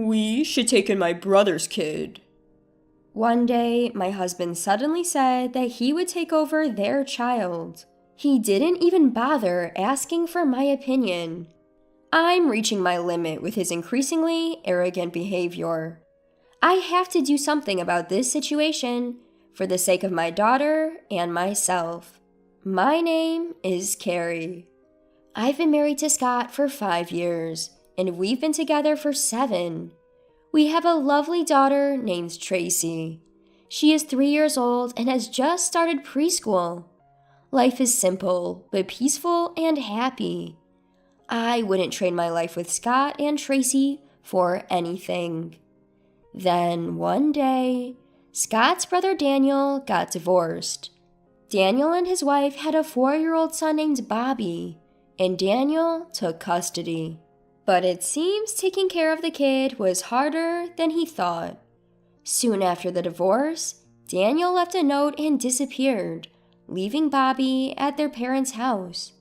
We should take in my brother's kid. One day, my husband suddenly said that he would take over their child. He didn't even bother asking for my opinion. I'm reaching my limit with his increasingly arrogant behavior. I have to do something about this situation for the sake of my daughter and myself. My name is Carrie. I've been married to Scott for 5 years, and we've been together for 7. We have a lovely daughter named Tracy. She is 3 years old and has just started preschool. Life is simple, but peaceful and happy. I wouldn't trade my life with Scott and Tracy for anything. Then one day, Scott's brother Daniel got divorced. Daniel and his wife had a 4-year-old son named Bobby, and Daniel took custody. But it seems taking care of the kid was harder than he thought. Soon after the divorce, Daniel left a note and disappeared, leaving Bobby at their parents' house.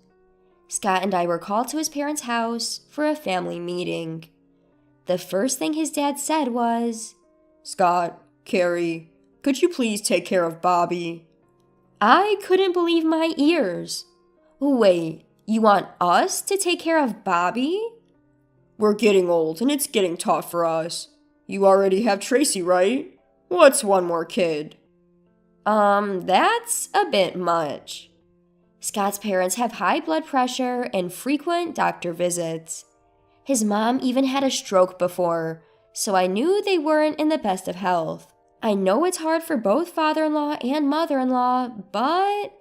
Scott and I were called to his parents' house for a family meeting. The first thing his dad said was, Scott, Carrie, could you please take care of Bobby? I couldn't believe my ears. Wait, you want us to take care of Bobby? We're getting old and it's getting tough for us. You already have Tracy, right? What's one more kid? That's a bit much. Scott's parents have high blood pressure and frequent doctor visits. His mom even had a stroke before, so I knew they weren't in the best of health. I know it's hard for both father-in-law and mother-in-law, but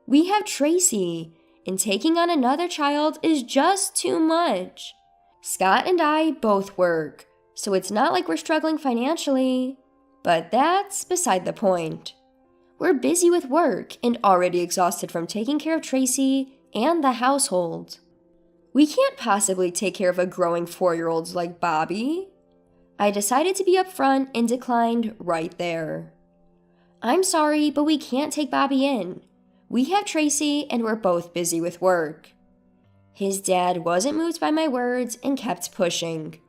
we have Tracy, and taking on another child is just too much. Scott and I both work, so it's not like we're struggling financially, but that's beside the point. We're busy with work and already exhausted from taking care of Tracy and the household. We can't possibly take care of a growing 4-year-old like Bobby. I decided to be upfront and declined right there. I'm sorry, but we can't take Bobby in. We have Tracy and we're both busy with work. His dad wasn't moved by my words and kept pushing.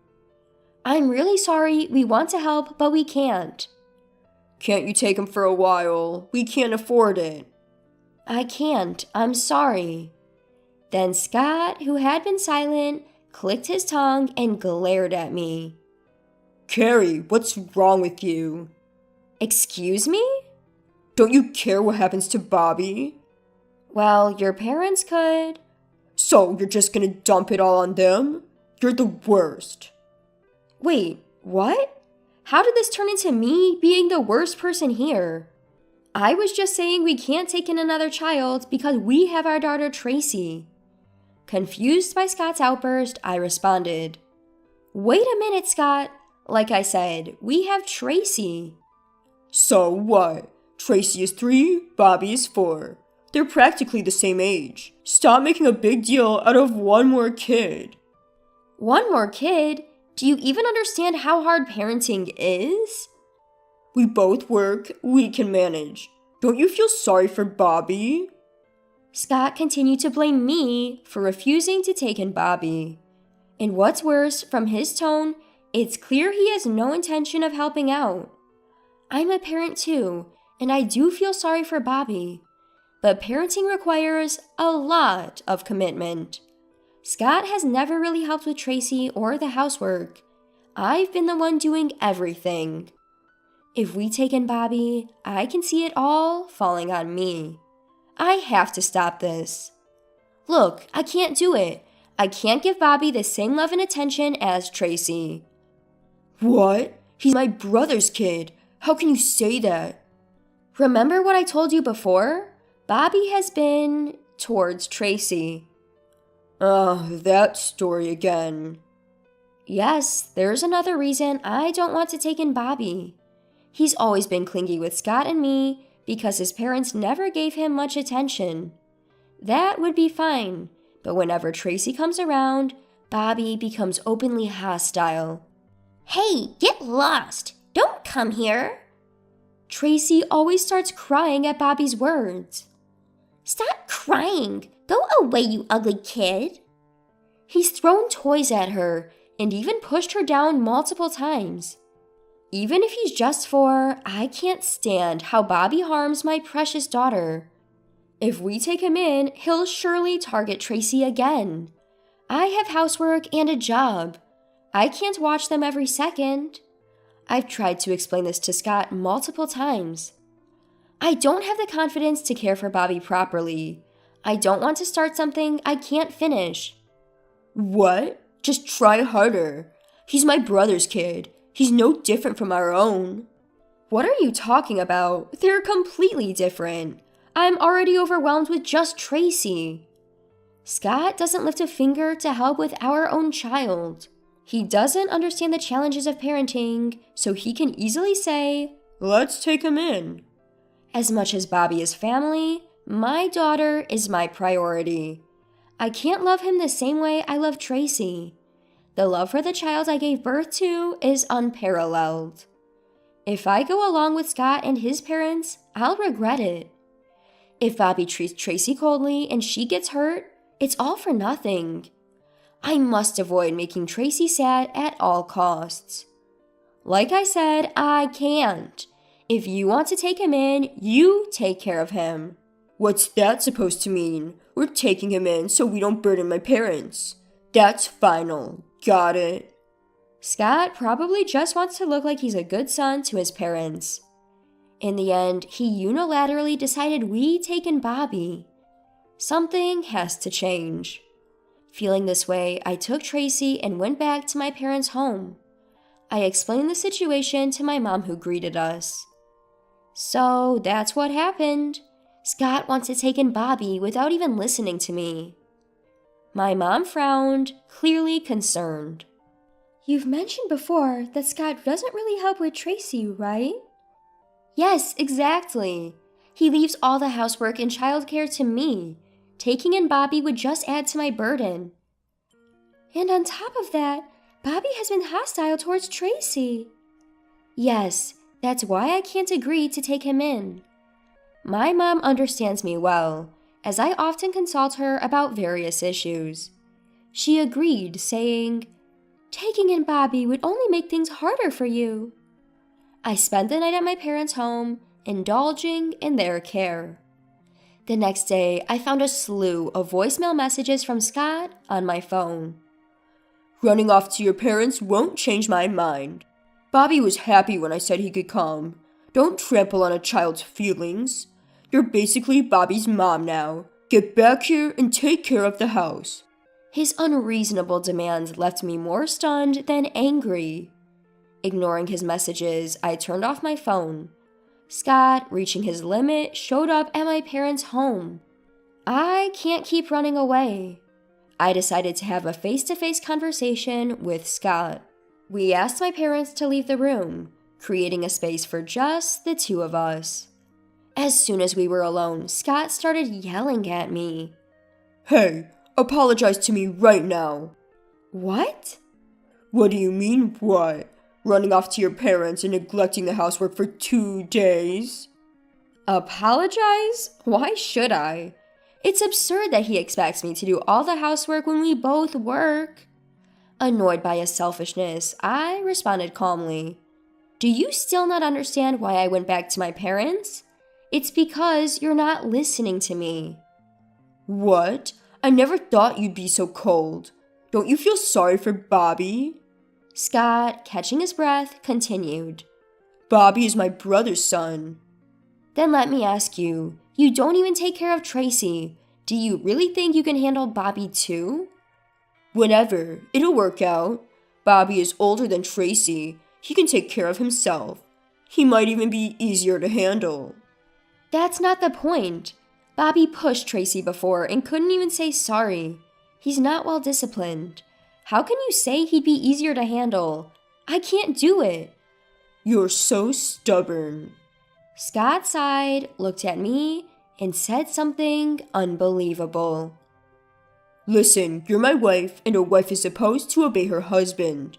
I'm really sorry, we want to help, but we can't. Can't you take him for a while? We can't afford it. I can't, I'm sorry. Then Scott, who had been silent, clicked his tongue and glared at me. Carrie, what's wrong with you? Excuse me? Don't you care what happens to Bobby? Well, your parents could. So you're just gonna dump it all on them? You're the worst. Wait, what? How did this turn into me being the worst person here? I was just saying we can't take in another child because we have our daughter Tracy. Confused by Scott's outburst, I responded, Wait a minute, Scott. Like I said, we have Tracy. So what? Tracy is 3, Bobby is 4. They're practically the same age. Stop making a big deal out of one more kid. One more kid? Do you even understand how hard parenting is? We both work, we can manage. Don't you feel sorry for Bobby? Scott continued to blame me for refusing to take in Bobby. And what's worse, from his tone, it's clear he has no intention of helping out. I'm a parent too, and I do feel sorry for Bobby. But parenting requires a lot of commitment. Scott has never really helped with Tracy or the housework. I've been the one doing everything. If we take in Bobby, I can see it all falling on me. I have to stop this. Look, I can't do it. I can't give Bobby the same love and attention as Tracy. What? He's my brother's kid. How can you say that? Remember what I told you before? Bobby has been towards Tracy. That story again. Yes, there's another reason I don't want to take in Bobby. He's always been clingy with Scott and me because his parents never gave him much attention. That would be fine, but whenever Tracy comes around, Bobby becomes openly hostile. Hey, get lost! Don't come here! Tracy always starts crying at Bobby's words. Stop crying! Go away, you ugly kid! He's thrown toys at her, and even pushed her down multiple times. Even if he's just 4, I can't stand how Bobby harms my precious daughter. If we take him in, he'll surely target Tracy again. I have housework and a job. I can't watch them every second. I've tried to explain this to Scott multiple times. I don't have the confidence to care for Bobby properly. I don't want to start something I can't finish. What? Just try harder. He's my brother's kid. He's no different from our own. What are you talking about? They're completely different. I'm already overwhelmed with just Tracy. Scott doesn't lift a finger to help with our own child. He doesn't understand the challenges of parenting, so he can easily say, "Let's take him in." As much as Bobby is family, my daughter is my priority. I can't love him the same way I love Tracy. The love for the child I gave birth to is unparalleled. If I go along with Scott and his parents, I'll regret it. If Bobby treats Tracy coldly and she gets hurt, it's all for nothing. I must avoid making Tracy sad at all costs. Like I said, I can't. If you want to take him in, you take care of him. What's that supposed to mean? We're taking him in so we don't burden my parents. That's final. Got it? Scott probably just wants to look like he's a good son to his parents. In the end, he unilaterally decided we take in Bobby. Something has to change. Feeling this way, I took Tracy and went back to my parents' home. I explained the situation to my mom, who greeted us. So that's what happened. Scott wants to take in Bobby without even listening to me. My mom frowned, clearly concerned. You've mentioned before that Scott doesn't really help with Tracy, right? Yes, exactly. He leaves all the housework and childcare to me. Taking in Bobby would just add to my burden. And on top of that, Bobby has been hostile towards Tracy. Yes, that's why I can't agree to take him in. My mom understands me well, as I often consult her about various issues. She agreed, saying, "Taking in Bobby would only make things harder for you." I spent the night at my parents' home, indulging in their care. The next day, I found a slew of voicemail messages from Scott on my phone. "Running off to your parents won't change my mind. Bobby was happy when I said he could come. Don't trample on a child's feelings. You're basically Bobby's mom now. Get back here and take care of the house." His unreasonable demands left me more stunned than angry. Ignoring his messages, I turned off my phone. Scott, reaching his limit, showed up at my parents' home. I can't keep running away. I decided to have a face-to-face conversation with Scott. We asked my parents to leave the room, creating a space for just the two of us. As soon as we were alone, Scott started yelling at me. "Hey, apologize to me right now." What? "What do you mean, what? Running off to your parents and neglecting the housework for 2 days?" Apologize? Why should I? It's absurd that he expects me to do all the housework when we both work. Annoyed by his selfishness, I responded calmly. Do you still not understand why I went back to my parents? It's because you're not listening to me. "What? I never thought you'd be so cold. Don't you feel sorry for Bobby?" Scott, catching his breath, continued. "Bobby is my brother's son." Then let me ask you, you don't even take care of Tracy. Do you really think you can handle Bobby too? "Whenever. It'll work out. Bobby is older than Tracy. He can take care of himself. He might even be easier to handle." That's not the point. Bobby pushed Tracy before and couldn't even say sorry. He's not well disciplined. How can you say he'd be easier to handle? I can't do it. "You're so stubborn." Scott sighed, looked at me, and said something unbelievable. "Listen, you're my wife, and a wife is supposed to obey her husband.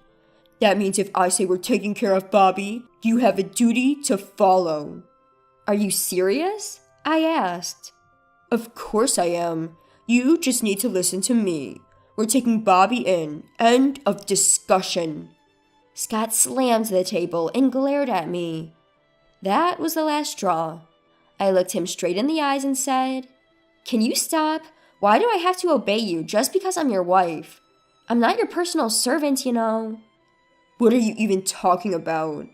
That means if I say we're taking care of Bobby, you have a duty to follow." Are you serious? I asked. "Of course I am. You just need to listen to me. We're taking Bobby in. End of discussion. Scott slammed the table and glared at me. That was the last straw. I looked him straight in the eyes and said, "Can you stop? Why do I have to obey you just because I'm your wife? I'm not your personal servant, you know." What are you even talking about?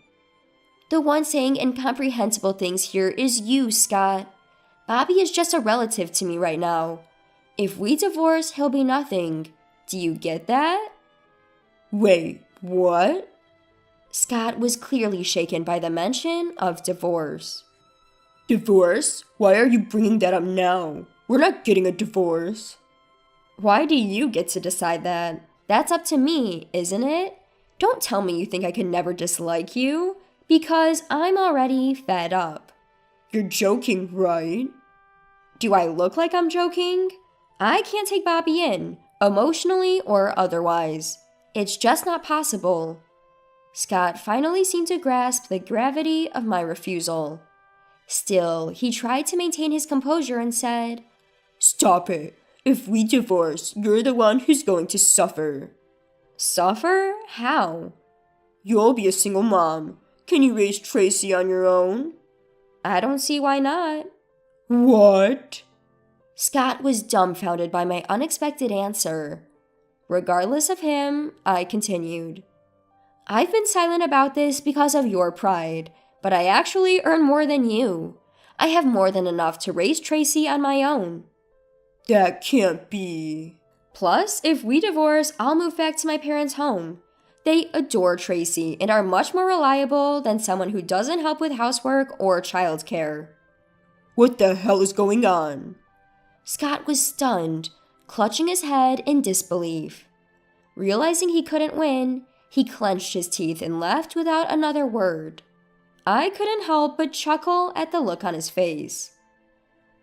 The one saying incomprehensible things here is you, Scott. Bobby is just a relative to me right now. If we divorce, he'll be nothing. Do you get that? Wait, what? Scott was clearly shaken by the mention of divorce. Divorce? Why are you bringing that up now? We're not getting a divorce. Why do you get to decide that? That's up to me, isn't it? Don't tell me you think I could never dislike you, because I'm already fed up. You're joking, right? Do I look like I'm joking? I can't take Bobby in, emotionally or otherwise. It's just not possible. Scott finally seemed to grasp the gravity of my refusal. Still, he tried to maintain his composure and said, Stop it. If we divorce, you're the one who's going to suffer. Suffer? How? You'll be a single mom. Can you raise Tracy on your own? I don't see why not. What? Scott was dumbfounded by my unexpected answer. Regardless of him, I continued. I've been silent about this because of your pride, but I actually earn more than you. I have more than enough to raise Tracy on my own. That can't be. Plus, if we divorce, I'll move back to my parents' home. They adore Tracy and are much more reliable than someone who doesn't help with housework or childcare. What the hell is going on? Scott was stunned, clutching his head in disbelief. Realizing he couldn't win, he clenched his teeth and left without another word. I couldn't help but chuckle at the look on his face.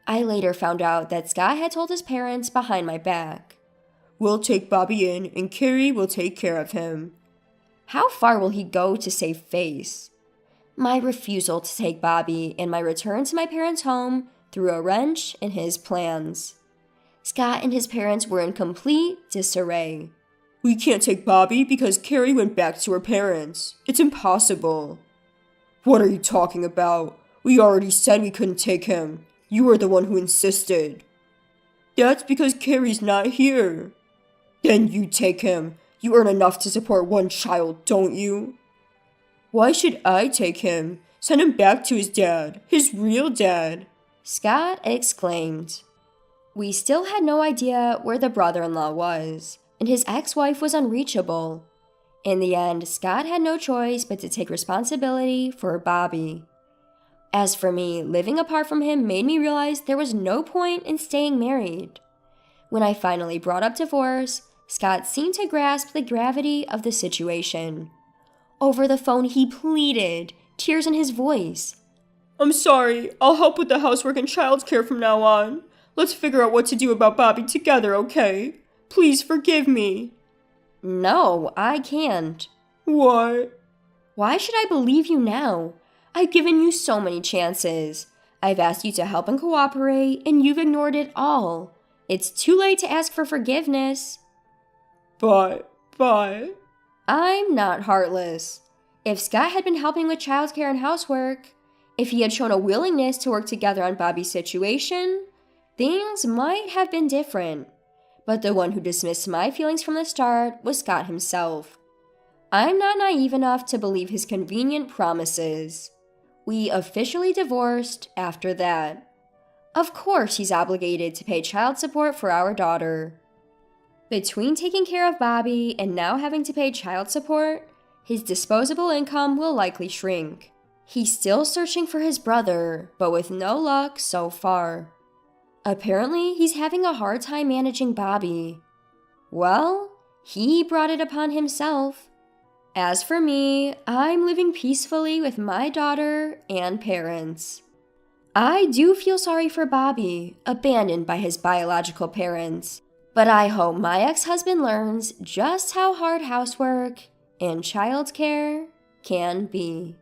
I later found out that Scott had told his parents behind my back. We'll take Bobby in and Carrie will take care of him. How far will he go to save face? My refusal to take Bobby and my return to my parents' home threw a wrench in his plans. Scott and his parents were in complete disarray. We can't take Bobby because Carrie went back to her parents. It's impossible. What are you talking about? We already said we couldn't take him. You were the one who insisted. That's because Carrie's not here. Then you take him. You earn enough to support one child, don't you? Why should I take him? Send him back to his dad, his real dad. Scott exclaimed. We still had no idea where the brother-in-law was, and his ex-wife was unreachable. In the end, Scott had no choice but to take responsibility for Bobby. As for me, living apart from him made me realize there was no point in staying married. When I finally brought up divorce, Scott seemed to grasp the gravity of the situation. Over the phone, he pleaded, tears in his voice. I'm sorry. I'll help with the housework and childcare from now on. Let's figure out what to do about Bobby together, okay? Please forgive me. No, I can't. What? Why should I believe you now? I've given you so many chances. I've asked you to help and cooperate, and you've ignored it all. It's too late to ask for forgiveness. But... I'm not heartless. If Scott had been helping with childcare and housework, if he had shown a willingness to work together on Bobby's situation, things might have been different. But the one who dismissed my feelings from the start was Scott himself. I'm not naive enough to believe his convenient promises. We officially divorced after that. Of course he's obligated to pay child support for our daughter. Between taking care of Bobby and now having to pay child support, his disposable income will likely shrink. He's still searching for his brother, but with no luck so far. Apparently, he's having a hard time managing Bobby. Well, he brought it upon himself. As for me, I'm living peacefully with my daughter and parents. I do feel sorry for Bobby, abandoned by his biological parents, but I hope my ex-husband learns just how hard housework and childcare can be.